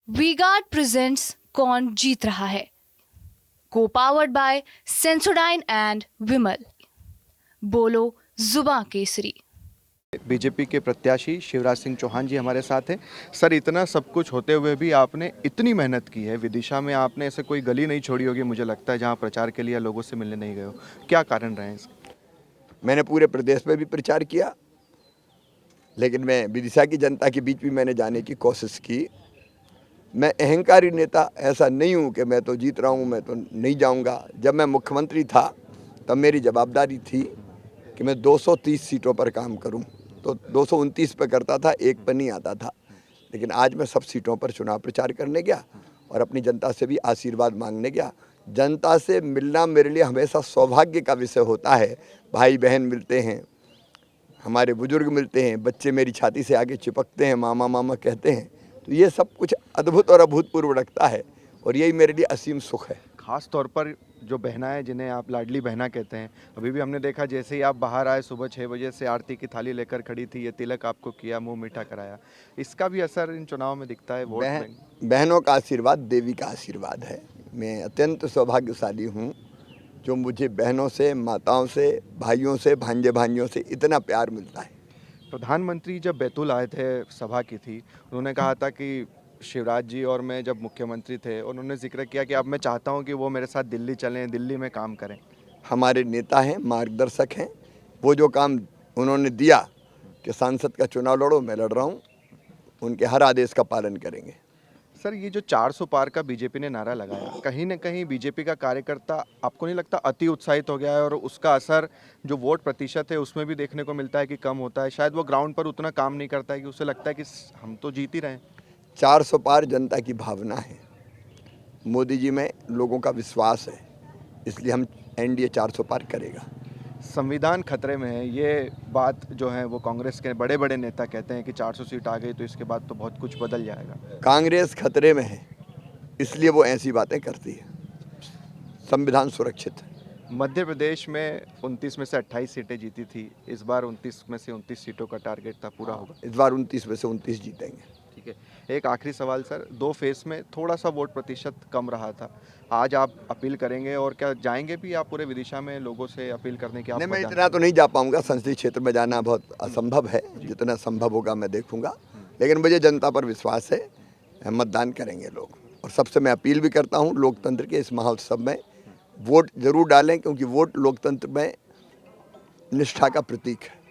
V-Guard presents कौन जीत रहा है, को पावर्ड बाय सेंसोडाइन एंड विमल। बोलो जुबां केसरी। बीजेपी के प्रत्याशी शिवराज सिंह चौहान जी हमारे साथ हैं। सर, इतना सब कुछ होते हुए भी आपने इतनी मेहनत की है, विदिशा में आपने ऐसे कोई गली नहीं छोड़ी होगी मुझे लगता है जहां प्रचार के लिए लोगों से मिलने नहीं गए हो। क्या कारण रहे हैं इसके? मैंने पूरे प्रदेश में भी प्रचार किया, लेकिन मैं विदिशा की जनता के बीच भी मैंने जाने की कोशिश की। मैं अहंकारी नेता ऐसा नहीं हूँ कि मैं तो जीत रहा हूँ, मैं तो नहीं जाऊँगा। जब मैं मुख्यमंत्री था तब मेरी जवाबदारी थी कि मैं 230 सीटों पर काम करूँ, तो 229 पे करता था, एक पर नहीं आता था। लेकिन आज मैं सब सीटों पर चुनाव प्रचार करने गया और अपनी जनता से भी आशीर्वाद मांगने गया। जनता से मिलना मेरे लिए हमेशा सौभाग्य का विषय होता है। भाई बहन मिलते हैं, हमारे बुजुर्ग मिलते हैं, बच्चे मेरी छाती से आगे चिपकते हैं, मामा मामा कहते हैं, तो ये सब कुछ अद्भुत और अभूतपूर्व लगता है और यही मेरे लिए असीम सुख है। खास तौर पर जो बहनाएं जिन्हें आप लाडली बहना कहते हैं, अभी भी हमने देखा जैसे ही आप बाहर आए सुबह 6 बजे से आरती की थाली लेकर खड़ी थी, ये तिलक आपको किया, मुंह मीठा कराया। इसका भी असर इन चुनाव में दिखता है, वोट बैंक। बहनों का आशीर्वाद देवी का आशीर्वाद है। मैं अत्यंत सौभाग्यशाली हूँ जो मुझे बहनों से, माताओं से, भाइयों से, भांजे भांजियों से इतना प्यार मिलता है। प्रधानमंत्री जब बैतूल आए थे, सभा की थी, उन्होंने कहा था कि शिवराज जी और मैं जब मुख्यमंत्री थे, उन्होंने जिक्र किया कि अब मैं चाहता हूं कि वो मेरे साथ दिल्ली चलें, दिल्ली में काम करें। हमारे नेता हैं, मार्गदर्शक हैं। वो जो काम उन्होंने दिया कि सांसद का चुनाव लड़ो, मैं लड़ रहा हूँ, उनके हर आदेश का पालन करेंगे। सर, ये जो 400 पार का बीजेपी ने नारा लगाया, कहीं ना कहीं बीजेपी का कार्यकर्ता आपको नहीं लगता अति उत्साहित हो गया है और उसका असर जो वोट प्रतिशत है उसमें भी देखने को मिलता है कि कम होता है? शायद वो ग्राउंड पर उतना काम नहीं करता है कि उसे लगता है कि हम तो जीत ही रहे हैं। 400 पार जनता की भावना है, मोदी जी में लोगों का विश्वास है, इसलिए हम एनडीए 400 पार करेगा। संविधान खतरे में है, ये बात जो है वो कांग्रेस के बड़े बड़े नेता कहते हैं कि 400 सीट आ गई तो इसके बाद तो बहुत कुछ बदल जाएगा। कांग्रेस खतरे में है, इसलिए वो ऐसी बातें करती है। संविधान सुरक्षित है। मध्य प्रदेश में 29 में से 28 सीटें जीती थी, इस बार 29 में से 29 सीटों का टारगेट था, पूरा होगा? इस बार 29 में से 29 जीतेंगे। ठीक है। एक आखिरी सवाल सर, 2 फेस में थोड़ा सा वोट प्रतिशत कम रहा था, आज आप अपील करेंगे और क्या जाएंगे भी आप पूरे विदिशा में लोगों से अपील करने की? आप नहीं, मैं मतदान इतना तो नहीं जा पाऊंगा, संसदीय क्षेत्र में जाना बहुत असंभव है। जितना संभव होगा मैं देखूंगा, लेकिन मुझे जनता पर विश्वास है, मतदान करेंगे लोग। और सबसे मैं अपील भी करता हूँ, लोकतंत्र के इस महोत्सव में वोट जरूर डालें, क्योंकि वोट लोकतंत्र में निष्ठा का प्रतीक है।